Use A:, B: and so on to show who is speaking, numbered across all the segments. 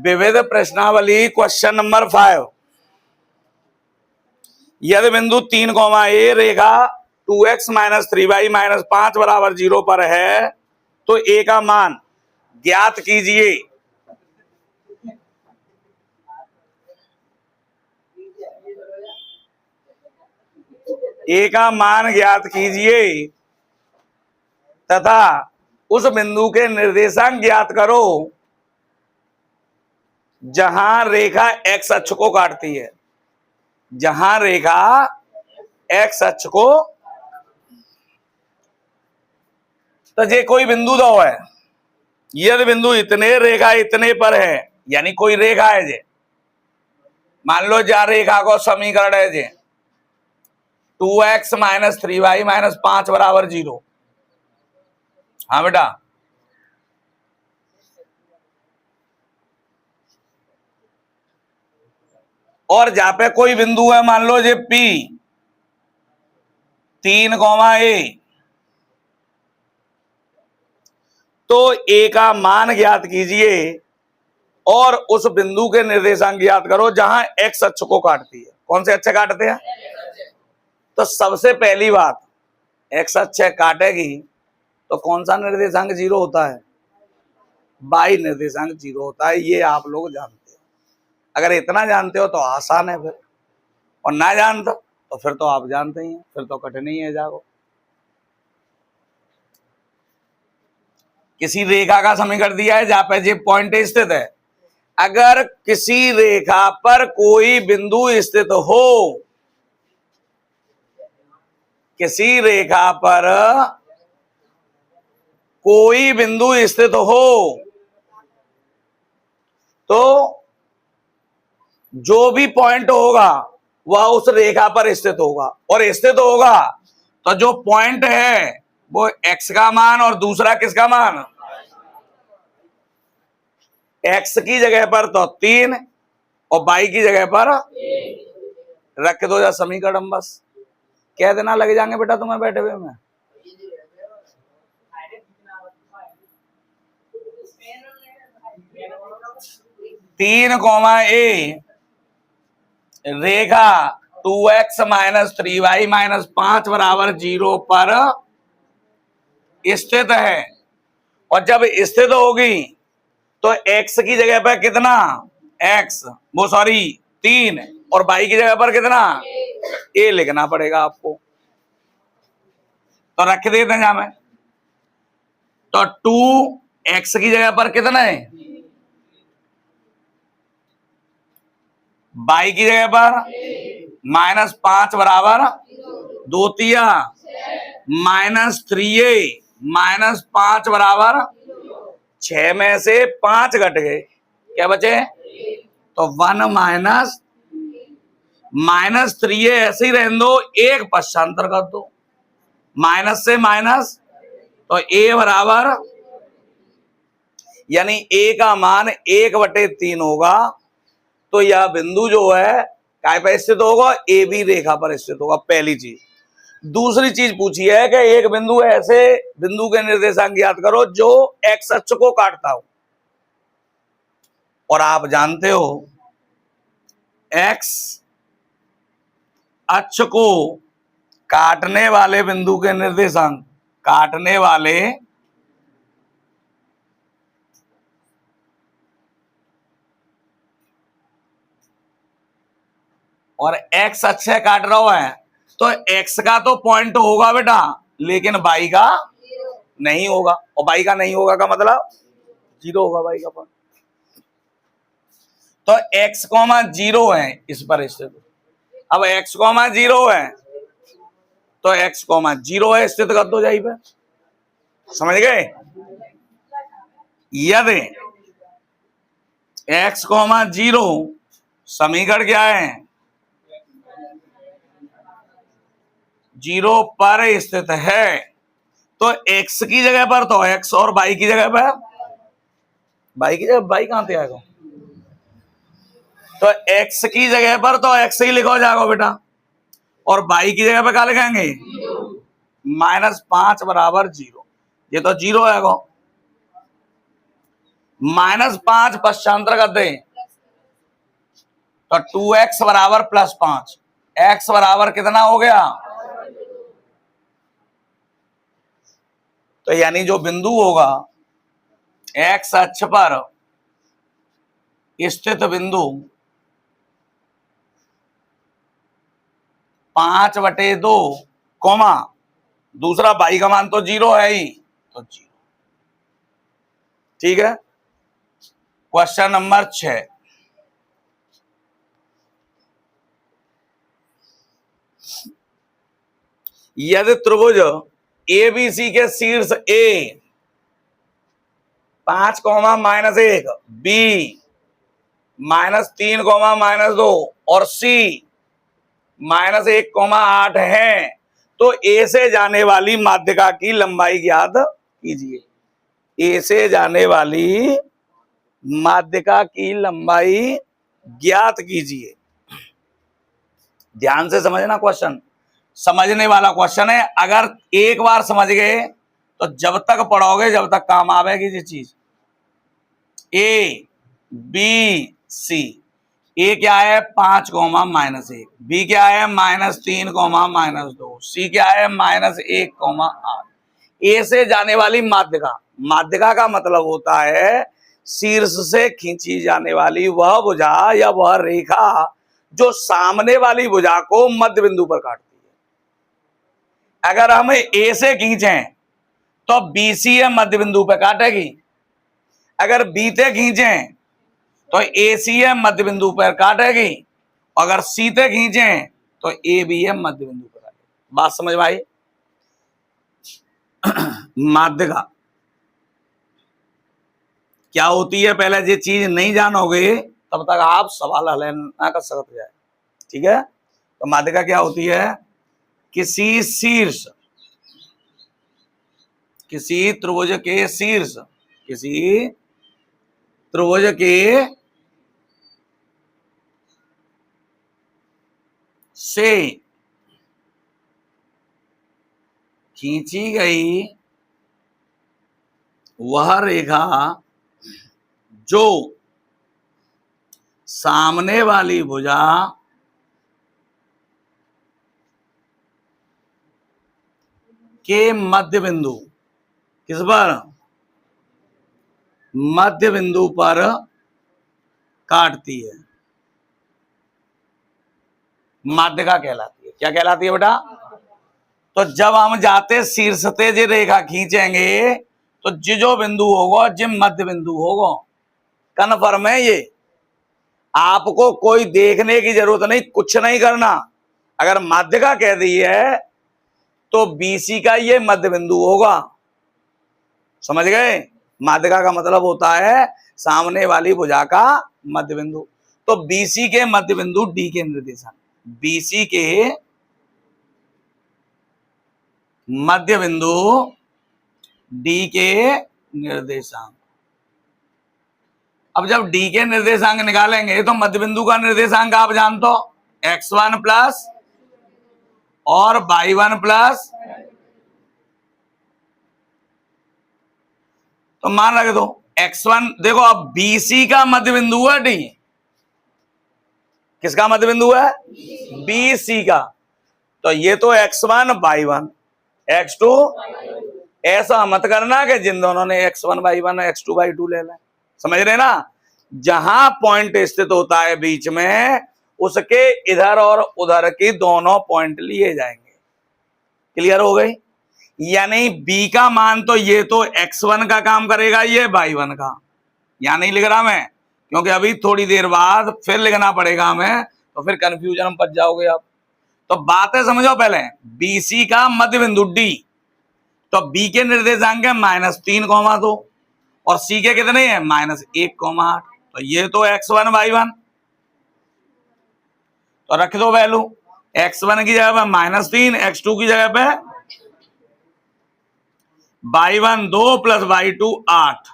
A: विविध प्रश्नावली question number 5। यदि बिंदु 3, रेखा 2x माइनस 3y माइनस 5 बराबर 0 पर है तो a का मान ज्ञात कीजिए। a का मान ज्ञात कीजिए तथा उस बिंदु के निर्देशांक ज्ञात करो जहां रेखा x अक्ष को काटती है। जहां रेखा x अक्ष को, तो ये कोई बिंदु दो है। यदि बिंदु इतने, रेखा इतने पर है, यानी कोई रेखा है जे, मान लो जहां रेखा को समीकरण है जे 2x माइनस 3y माइनस 5 बराबर 0। हाँ बेटा, और जहां पे कोई बिंदु है, मान लो ये P 3, तो a का मान ज्ञात कीजिए और उस बिंदु के निर्देशांक ज्ञात करो जहां x अक्ष को काटती है। कौन से अक्ष काटते हैं? तो सबसे पहली बात, x अक्ष काटेगी तो कौन सा निर्देशांक 0 होता है? y निर्देशांक 0 होता है। ये आप लोग जानते हो। अगर इतना जानते हो तो आसान है फिर, और ना जानते तो फिर तो आप जानते ही हैं, फिर तो कठिन ही है जागो। किसी रेखा का समीकरण दिया है जहां पे ये पॉइंट स्थित है। अगर किसी रेखा पर कोई बिंदु स्थित हो, किसी रेखा पर कोई बिंदु स्थित हो, तो जो भी पॉइंट होगा वह उस रेखा पर स्थित होगा, और स्थित होगा तो जो पॉइंट है वो x का मान और दूसरा किसका मान? x की जगह पर तो 3 और y की जगह पर रख दो या समीकरण। बस कह देना, लग जाएंगे बेटा तुम्हें बैठे हुए में। तीन कोमा ए रेखा 2x माइनस 3y माइनस 5 बराबर 0 पर स्थित है, और जब स्थित होगी तो x की जगह पर कितना? x, वो सॉरी 3, और y की जगह पर कितना? a लिखना पड़ेगा आपको। तो रख देते हैं जहां में, तो 2x की जगह पर कितना है? y की जगह पर माइनस 5 बराबर 2 तिया माइनस 3a माइनस 5 बराबर 6 में से 5 घट गए, क्या बचे? तो 1 माइनस 3a ऐसे ही रहने दो, एक पश्चांतर कर दो, माइनस से माइनस, तो a बराबर, यानी a का मान 1/3 होगा। तो यह बिंदु जो है काय पर स्थित होगा? ए बी रेखा पर स्थित होगा, पहली चीज। दूसरी चीज पूछी है कि एक बिंदु ऐसे बिंदु के निर्देशांक ज्ञात करो जो x अक्ष को काटता हो, और आप जानते हो x अक्ष को काटने वाले बिंदु के निर्देशांक, काटने वाले और x अक्ष काट रहा है तो x का तो पॉइंट होगा बेटा, लेकिन y का नहीं होगा, और y का नहीं होगा का मतलब 0 होगा y का पॉइंट। तो x, 0 है इस पर स्थित। अब x, 0 है तो x, 0 है, स्थित कर दो जाई पे। समझ गए? यदि x, 0 समीकरण क्या है? 0 पर स्थित है, तो x की जगह पर तो x और y की जगह पर, y की जगह y कहां से आएगा? तो x की जगह पर तो x ही लिखो जाएगा बेटा, और y की जगह पर क्या लिखेंगे? -5 बराबर 0। ये तो 0 है। -5 पश्चांतर कर दें तो 2x बराबर +5, x बराबर कितना हो गया। तो यानी जो बिंदु होगा x अक्ष पर स्थित बिंदु 5/2 कोमा दूसरा y का मान तो 0 है ही, तो 0। ठीक है। क्वेश्चन नंबर 6, यदि त्रिभुज ABC के शीर्ष A 5, B -3, -2 और C -1, 8 है तो A से जाने वाली माध्यिका की लंबाई ज्ञात कीजिए। A से जाने वाली माध्यिका की लंबाई ज्ञात कीजिए। ध्यान से समझना, क्वेश्चन समझने वाला क्वेश्चन है। अगर एक बार समझ गए तो जब तक पढ़ोगे जब तक काम आवेगी ये चीज। A B C, A क्या है 5, -1, B क्या है -3, -2, C क्या है -1, 8। A से जाने वाली माध्यिका, माध्यिका का मतलब होता है शीर्ष से खींची जाने वाली वह भुजा या वह रेखा जो सामने वाली भुजा को मध्य बिंदु पर काटती है। अगर हम A से खींचें तो BC मध्य बिंदु पर काटेगी, अगर B से खींचें तो AC मध्य बिंदु पर काटेगी, अगर C से खींचें तो AB मध्य बिंदु पर काटेगी। बात समझ में आई। माध्यिका क्या होती है पहले ये चीज नहीं जानोगे तब तक आप सवाल हल ना कर सकते जाए। ठीक है। तो माध्यिका क्या होती है, किसी शीर्ष, किसी त्रिभुज के शीर्ष, किसी त्रिभुज के से खींची गई वह रेखा जो सामने वाली भुजा के मध्य बिंदु, किस पर, मध्य बिंदु पर काटती है, माध्यिका कहलाती है। क्या कहलाती है बेटा। तो जब हम जाते शीर्ष से जे रेखा खींचेंगे तो जो बिंदु होगा जिम मध्य बिंदु होगा। कन्फर्म है ये, आपको कोई देखने की जरूरत नहीं, कुछ नहीं करना। अगर माध्यिका कह दी है तो BC का ये मध्य बिंदु होगा। समझ गए। माध्यिका का मतलब होता है सामने वाली भुजा का मध्य बिंदु। तो BC के मध्य बिंदु D के निर्देशांक, BC के मध्य बिंदु D के निर्देशांक। अब जब D के निर्देशांक निकालेंगे तो मध्य बिंदु का निर्देशांक आप जानते हो x1 प्लस और y1 प्लस, तो मान रख दो x1। देखो अब BC का मध्य बिंदु है D, किसका मध्य बिंदु है, BC का। तो ये तो x1 y1 x2, ऐसा मत करना कि जिन दोनों ने x1 y1 x2 y2 ले लें। समझ रहे ना। जहां पॉइंट स्थित होता है बीच में उसके इधर और उधर की दोनों पॉइंट लिए जाएंगे। क्लियर हो गई। यानी B का मान तो ये तो x1 का काम करेगा, ये y1 का। यहां नहीं लिख रहा मैं क्योंकि अभी थोड़ी देर बाद फिर लिखना पड़ेगा हमें, तो फिर कंफ्यूजन में फंस जाओगे आप। तो बातें समझो पहले। BC का मध्य बिंदु D, तो B के निर्देशांक है -3, 2 और C के कितने हैं -1, 8। तो ये तो x1 y1, तो रख दो वैल्यू। x1 की जगह पे -3, x2 की जगह पे y1 2 प्लस y2 8,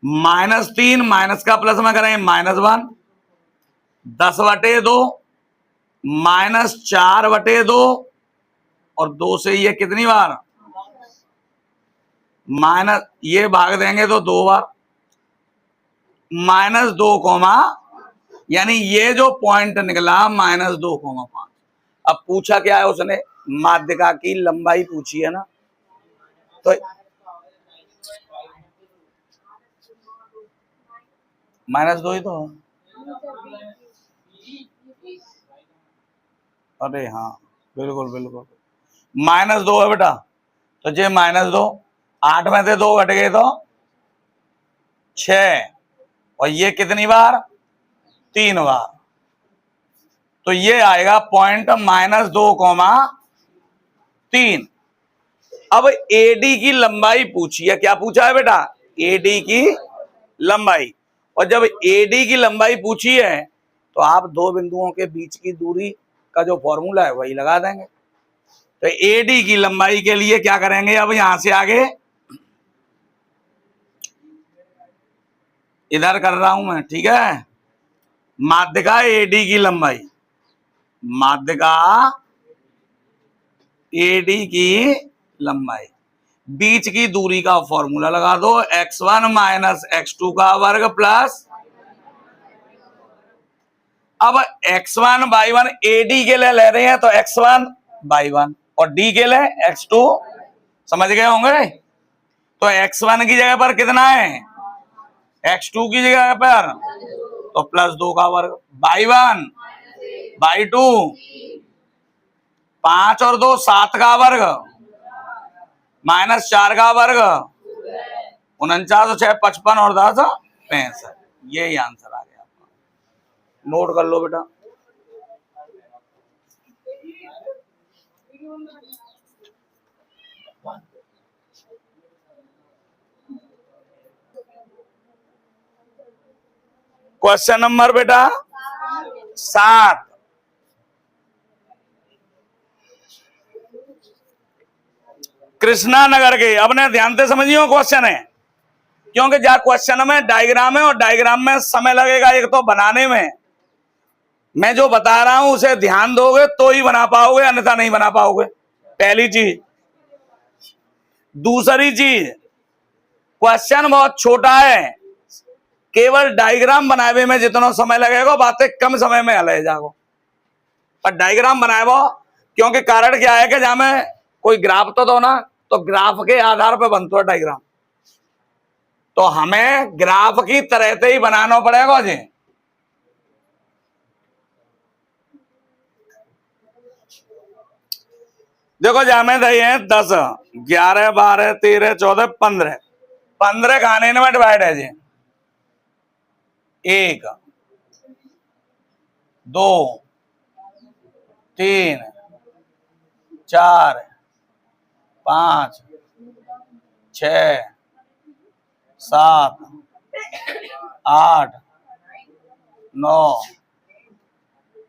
A: -3 माइनस का प्लस में करें -1, 10/2 -4/2 और 2 से ये कितनी बार माइनस, ये भाग देंगे तो 2 बार, -2, यानी ये जो पॉइंट निकला -2,5। अब पूछा क्या है उसने, माध्यिका की लंबाई पूछी है ना, तो -2 ही तो। अरे हाँ, बिल्कुल बिल्कुल, -2 है बेटा, तो ये -2, 8 में से 2 घट गए तो 6, और ये कितनी बार, 3 बार, तो ये आएगा पॉइंट -2,3। अब एडी की लंबाई पूछी है, क्या पूछा है बेटा, एडी की लंबाई, और जब एडी की लंबाई पूछी है तो आप दो बिंदुओं के बीच की दूरी का जो फॉर्मूला है वही लगा देंगे। तो एडी की लंबाई के लिए क्या करेंगे, अब यहां से आगे इधर कर रहा हूं मैं, ठीक है, माध्यिका एडी की लंबाई, माध्यिका एडी की लंबाई, बीच की दूरी का फॉर्मूला लगा दो, x1 - x2 का वर्ग प्लस, अब x1 y1 AD के लिए ले रहे हैं तो x1 y1 और D के लिए x2, समझ गए होंगे। तो x1 की जगह पर कितना है, x2 की जगह पर तो +2 का वर्ग, y1 y2 5 और 2 7 का वर्ग, -4 का वर्ग, 49 और 6 55 और 10 65, यही आंसर आ गया आपका, नोट कर लो बेटा। क्वेश्चन नंबर बेटा 7, कृष्णा नगर के, अपने ध्यान से समझियो क्वेश्चन है, क्योंकि जहां क्वेश्चन में डायग्राम है और डायग्राम में समय लगेगा एक तो बनाने में, मैं जो बता रहा हूं उसे ध्यान दोगे तो ही बना पाओगे, अन्यथा नहीं बना पाओगे, पहली चीज। दूसरी चीज, क्वेश्चन बहुत छोटा है, केवल डायग्राम बनावे में जितना समय लगेगा बातें कम समय में हल जाओ, और डायग्राम बनाए वो, क्योंकि कारण क्या है कि जहां में कोई ग्राफ तो दो ना, तो ग्राफ के आधार पर बनता है डायग्राम, तो हमें ग्राफ की तरह से ही बनाना पड़ेगा जी। देखो जामे दही है 10 11 12 13 14 15, 15 खाने में डिवाइड है जी, 1 2 3 4 5 6 7 8 9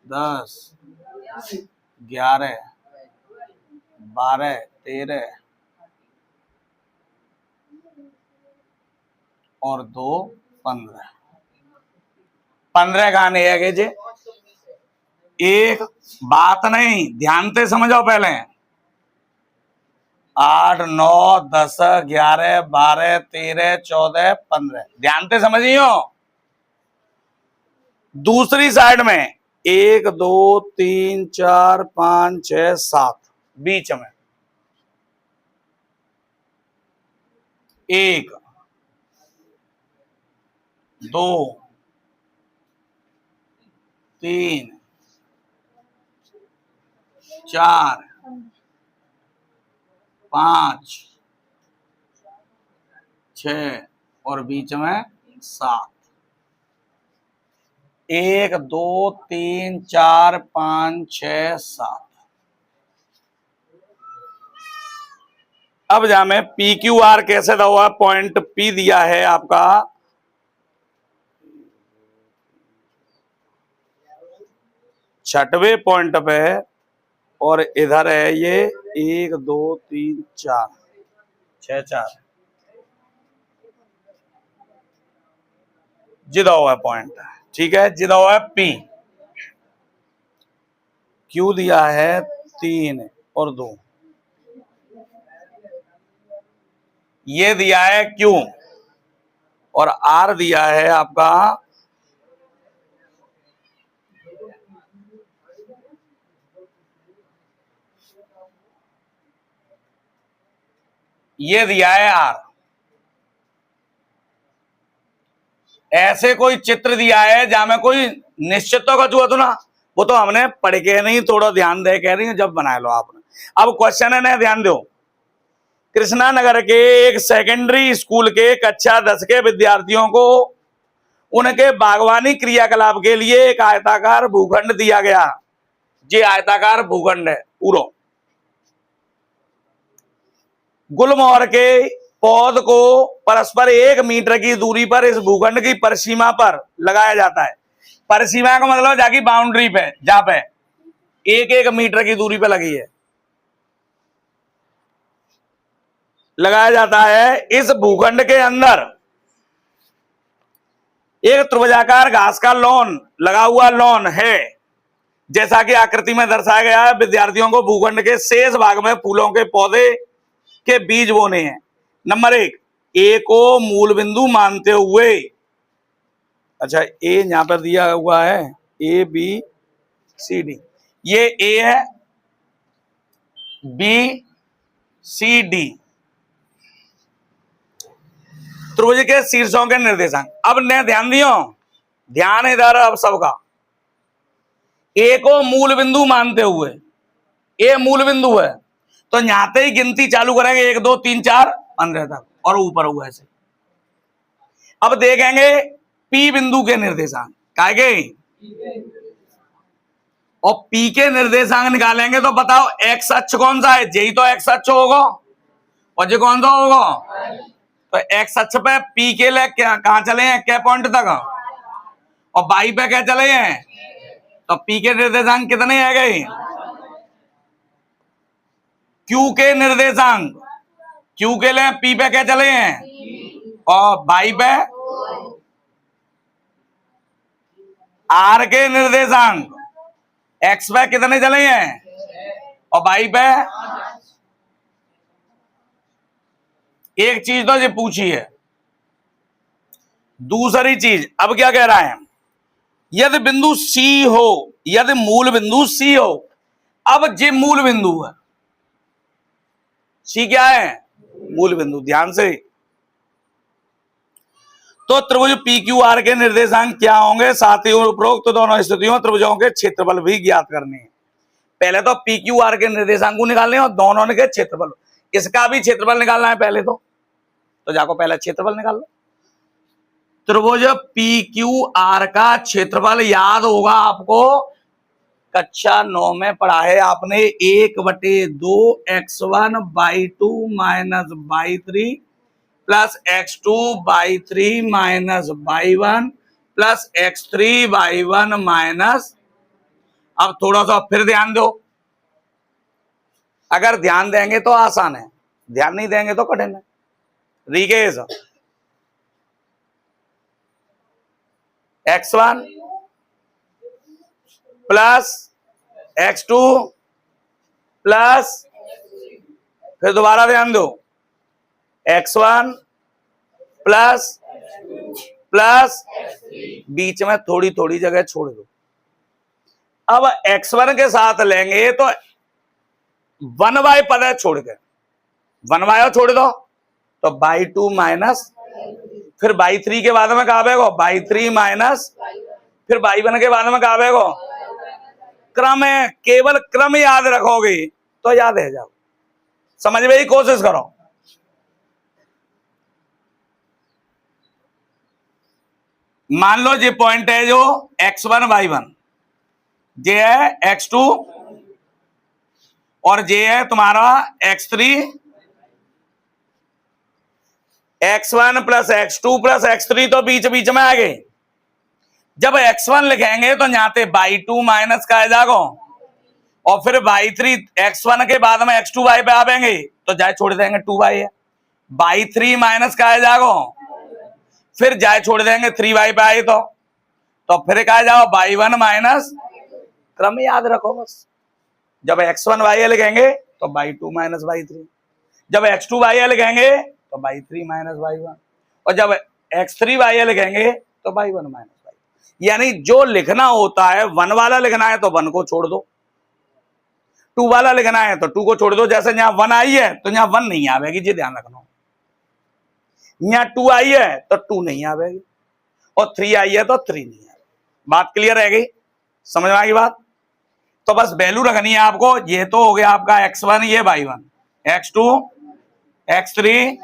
A: 10 11 12 13 और 2 15, 15 खाने है जी। एक बात नहीं, ध्यान से समझो पहले, 8 9 10 11 12 13 14 15, ध्यान से समझियो। दूसरी साइड में 1 2 3 4 5 6 7, बीच में 1 2 3 4 5 6 और बीच में 7, 1 2 3 4 5 6 7। अब जा मैं PQR कैसे दिया हुआ, पॉइंट P दिया है आपका 6वें पॉइंट पे, और इधर है ये 1 2 3 4 6 4, जिदा हुआ पॉइंट, ठीक है, जिदा हुआ P, Q दिया है 3 और 2, ये दिया है क्यू और आर दिया है आपका ये दिया है आर। ऐसे कोई चित्र दिया है जहां में कोई निश्चितता का जो ना, वो तो हमने पढ़ के नहीं, थोड़ा ध्यान दे कह रही है, जब बना लो आपने। अब क्वेश्चन है ना, ध्यान दो। कृष्णा नगर के एक सेकेंडरी स्कूल के कक्षा 10 के विद्यार्थियों को उनके बागवानी क्रियाकलाप के लिए एक आयताकार भूखंड दिया गया। ये आयताकार भूखंड है पूरा। गुलमोहर के पौध को परस्पर 1 मीटर की दूरी पर इस भूखंड की परिसीमा पर लगाया जाता है। परिसीमा का मतलब जाकी बाउंड्री पे, जहां पे 1-1 मीटर की दूरी पे लगी है, लगाया जाता है। इस भूखंड के अंदर एक त्रिभुजाकार घास का लॉन लगा हुआ लॉन है, जैसा कि आकृति में दर्शाया गया है। विद्यार्थियों को भूखंड के शेष भाग में फूलों के पौधे के बीज बोने हैं। नंबर 1, ए को मूल बिंदु मानते हुए, अच्छा ए यहां पर दिया हुआ है ए बी सी डी, ये ए है, बी सी डी त्रिभुज के शीर्षों के निर्देशांक। अब ने ध्यान दियो, ध्यान इधर अब सबका। ए को मूल बिंदु मानते हुए, ए मूल बिंदु है तो यहां ही गिनती चालू करेंगे 1 2 3 4 15 तक और ऊपर हुआ ऐसे। अब देखेंगे पी बिंदु के निर्देशांक काहे, और पी के निर्देशांक निकालेंगे तो बताओ एक्स अक्ष कौन सा है, यही तो एक्स अक्ष होगा, और ये कौन सा होगा, तो एक्स अक्ष पे पी के लिए कहां चले हैं, क्या पॉइंट तक, और वाई पे क्या चले हैं, तो पी के निर्देशांक कितने आ गए, क्यू के निर्देशांक, क्यू के लिए पी पे क्या चले हैं, और वाई पे आर के निर्देशांक एक्स पे कितने चले हैं और वाई पे। एक चीज तो ये पूछी है। दूसरी चीज अब क्या कह रहा है, यदि बिंदु सी हो, यदि मूल बिंदु सी हो, अब ये मूल बिंदु है, सी क्या है, मूल बिंदु, ध्यान से। तो त्रिभुज पी क्यू आर के निर्देशांक क्या होंगे, साथ ही उपरोक्त तो दोनों स्थितियों त्रिभुजों के क्षेत्रफल भी ज्ञात करने हैं। पहले तो पी क्यू आर के निर्देशांक को निकालने और दोनों के क्षेत्रफल, इसका भी क्षेत्रफल निकालना है पहले तो जाको पहले क्षेत्रफल निकाल लो। त्रिभुज पी क्यू आर का क्षेत्रफल याद होगा आपको, कक्षा 9 में पढ़ा है आपने, 1/2 x1/2 minus y3 plus x2/3 minus y1 plus x3/1 minus. अब थोड़ा सा फिर ध्यान दो, अगर ध्यान देंगे तो आसान है, ध्यान नहीं देंगे तो कठिन है। Rikesh x1 plus x2 plus, फिर दोबारा ध्यान दो, x1 प्लस प्लस, बीच में थोड़ी थोड़ी जगह छोड़ दो। अब x1 के साथ लेंगे तो 1y पद है छोड़ के, 1y छोड़ दो तो y2 माइनस, फिर y3 के बाद में कहा बेगो y3 माइनस, फिर y1 के बाद में कहा बेगो, क्रम है, केवल क्रम याद रखोगे तो याद है जाओ, समझने की कोशिश करो। मान लो ये पॉइंट है जो x1 y1, ये है x2 और ये है तुम्हारा x3, x1 plus x2 plus x3 तो बीच बीच में आ गए। जब x1 लिखेंगे तो यहां पे y2 माइनस का जागो, और फिर y3, x1 के बाद में x2 y पे आवेंगे तो जाए छोड़ देंगे 2y है, y3 माइनस का जागो, फिर जाए छोड़ देंगे 3y पे आए तो फिर कहा जाओ y1 माइनस, क्रम याद रखो बस। जब x1 y लिखेंगे तो y2 माइनस y3, जब x2 y लिखेंगे तो y3 माइनस y1, और जब x3y लिखेंगे तो y1 माइनस y, यानी जो लिखना होता है 1 वाला लिखना है तो 1 को छोड़ दो, 2 वाला लिखना है तो 2 को छोड़ दो। जैसे यहाँ 1 आई है तो यहाँ 1 नहीं आवेगी, जी ध्यान रखना। यहाँ 2 आई है तो 2 नहीं आवेगी, और 3 आई है तो 3 नहीं आएगी। बात क्लियर है गई, समझ में आ गई बात? तो बस वैल्यू रखनी है आपको। ये तो हो गया आपका x1, ये y1, x2 x3,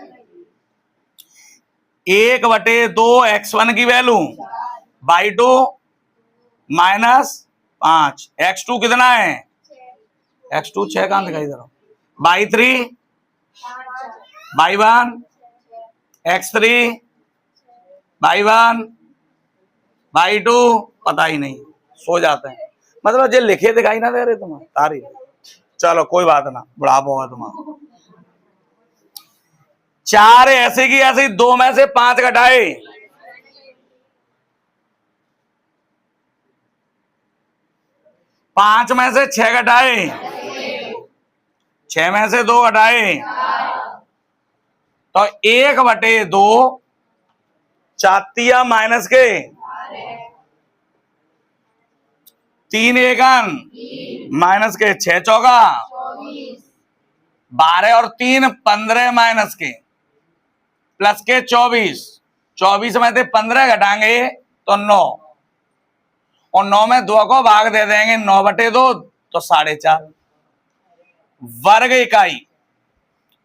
A: 1/2 x1 की वैल्यू, y2 -5, x2 कितना है, x2 6 कहां दिखाई दे रहा, y3 y1 x3 y1 y2 पता ही नहीं, सो जाते हैं। मतलब जो लिखे दिखाई ना दे रहे तुम्हें तारी, चलो कोई बात ना, बुढ़ापा होगा तुम्हारा। 4 ऐसे की ऐसे, 2 में से 5 घटाए, 5 में से 6 घटाए, 6 में से 2 घटाए, तो 1/2 चातिया माइनस के 3 एकन माइनस के 6 चौका 12 और 3 15 माइनस के प्लस के 24, 24 में से 15 घटाएंगे तो 9, और 9 में 2 को भाग दे देंगे, 9/2 तो 4.5 वर्ग इकाई।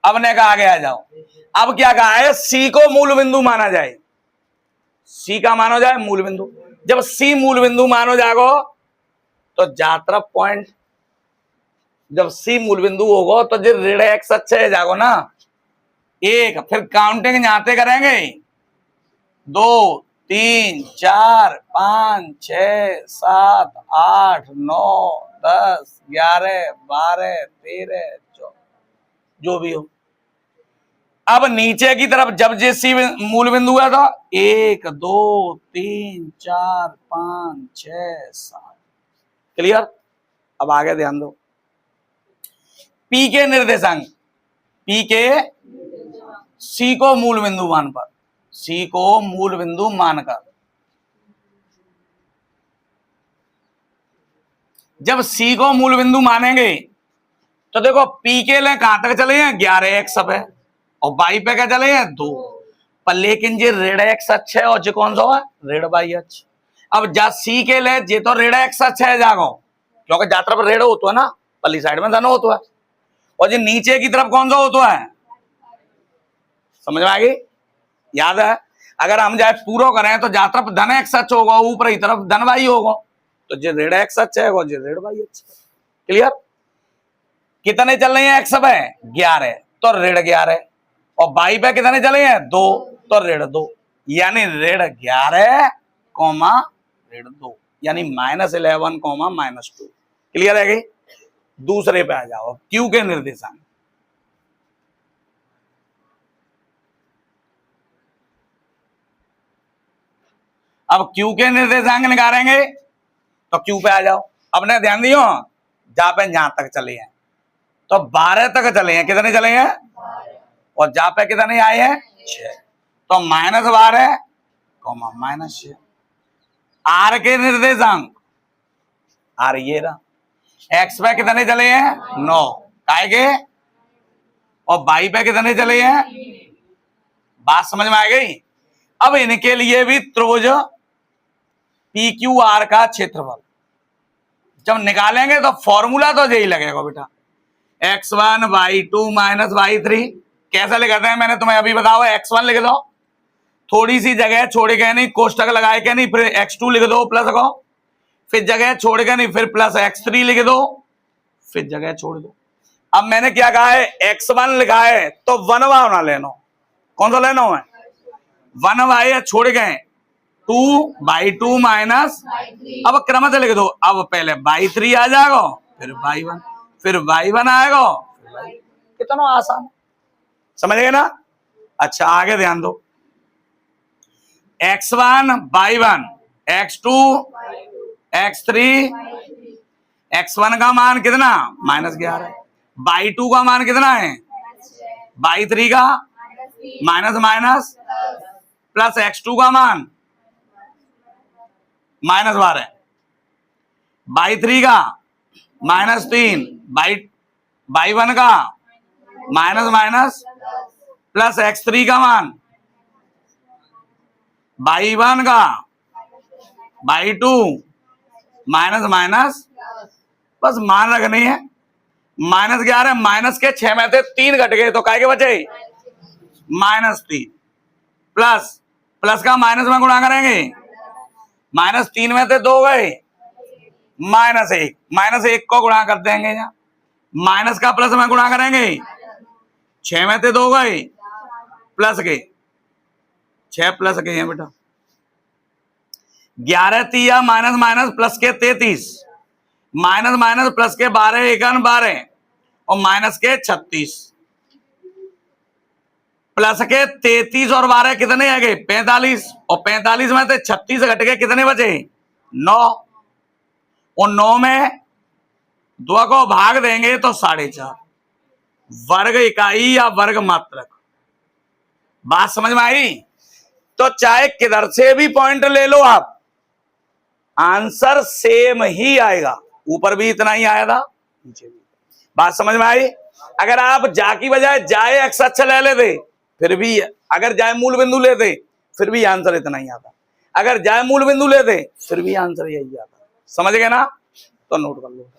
A: अब ने कहा आगे आ जाओ। अब क्या कहा है, सी को मूल बिंदु माना जाए, सी का मानो जाए मूल बिंदु। जब सी मूल बिंदु मानो जागो तो जा तरफ पॉइंट, जब सी मूल बिंदु होगा तो जो ऋण एक्स अच्छे है जागो ना, 1, फिर काउंटिंग जाते करेंगे, 2 3 4 5 6 7 8 9 10 11 12 13 14, जो भी हो। अब नीचे की तरफ जब जैसी मूल बिंदु है तो 1 2 3 4 5 6 7, क्लियर? अब आगे ध्यान दो, पी के निर्देशांक, पी के सी को मूल बिंदु मान पर, सी को मूल बिंदु मानकर जब सी को मूल बिंदु मानेंगे तो देखो पी के लिए कहां तक चले हैं, 11 एक्स सब है, और बाई पे क्या चले हैं 2 पर, लेकिन ये ऋण एक्स अच्छा है और जो कौन सा है ऋण बाई अच्छा। अब जा सी के लिए ये तो ऋण एक्स अच्छा है जागो, क्योंकि जा तरफ ऋण होता है ना, पल्ली साइड में धन होता है, और जो नीचे की तरफ कौन सा होता है, समझ में आ गई? याद है, अगर हम जाए पूरा करें तो जा तरफ धन एक्स अच्छा होगा, ऊपर की तरफ धन बाई होगा, तो जो ऋण एक्स अच्छा है वो जो ऋण बाई अच्छा। क्लियर? कितने चल रहे हैं एक्स सब है 11 तो ऋण 11, और बाई पे कितने चले हैं 2 तो ऋण 2, यानी ऋण 11 कॉमा ऋण 2, यानी -11 कॉमा -2। क्लियर है? दूसरे पे आ जाओ, क्यू के निर्देशांक। अब क्यू के निर्देशांक निकालेंगे तो क्यू पे आ जाओ। अब ने ध्यान दियो, जहां पे यहां तक चले हैं तो 12 तक चले हैं, कितने चले हैं, और जहां पे कितने आए हैं 6, तो -12 -6। आर के निर्देशांक, आर ये रहा, एक्स पे कितने चले हैं 9 काय के, और बाई पे कितने चले हैं, बात समझ में आ गई? अब इनके लिए भी त्रिभुज पी क्यू आर का क्षेत्रफल जब निकालेंगे तो फॉर्मूला तो यही लगेगा बेटा, x1 y2 - y3। कैसे लिखते हैं मैंने तुम्हें अभी बताओ, x1 लिख दो, थोड़ी सी जगह छोड़ के नहीं, कोष्टक लगाए के नहीं, फिर x2 लिख दो प्लस को, फिर जगह छोड़ के नहीं, फिर प्लस x3 लिख दो, फिर जगह छोड़ दो। अब मैंने क्या कहा है, x1 लिखा है तो 1 वाला लेना, कौन सा लेना है 1 वाई छोड़ गए 2/2 माइनस, अब क्रम से लिख दो, अब पहले y3 आ जाएगा, फिर y1, फिर y1 आएगा, कितना आसान, समझ गए ना? अच्छा आगे ध्यान दो, x1 y1 x2 x3, x1 का मान कितना -11, y2 का मान कितना है y3 का माइनस माइनस प्लस x2 का मान -12, y3 का -3, y1 का माइनस माइनस प्लस x3 का मान, y1 का y2 माइनस माइनस, बस मान रखनी है। -11, माइनस के 6 में से 3 घट गए तो काय के बचे -3, प्लस का माइनस में गुणा करेंगे, -3 में से 2 गए -1 को गुणा कर देंगे यहाँ, माइनस का प्लस में गुणा करेंगे, 6 में से 2 गए प्लस के 6 प्लस के हैं बेटा, 11 तिया माइनस माइनस प्लस के 33, माइनस माइनस प्लस के 12 एकन 12 और माइनस के 36, प्लस के 33 और 12 कितने आ गए 45, और 45 में से 36 घट के कितने बचे 9, और 9 में 2 को भाग देंगे तो 4.5, वर्ग इकाई या वर्ग मात्रक। बात समझ में आई? तो चाहे किधर से भी पॉइंट ले लो आप, आंसर सेम ही आएगा, ऊपर भी इतना ही आया था नीचे भी। बात समझ में आई? अगर आप जा की बजाय जाए एक्स अक्ष ले लेते फिर भी, अगर जाए मूल बिंदु लेते फिर भी आंसर इतना ही आता, अगर जाए मूल बिंदु लेते फिर भी आंसर यही आता। समझ गए ना? तो नोट कर लो।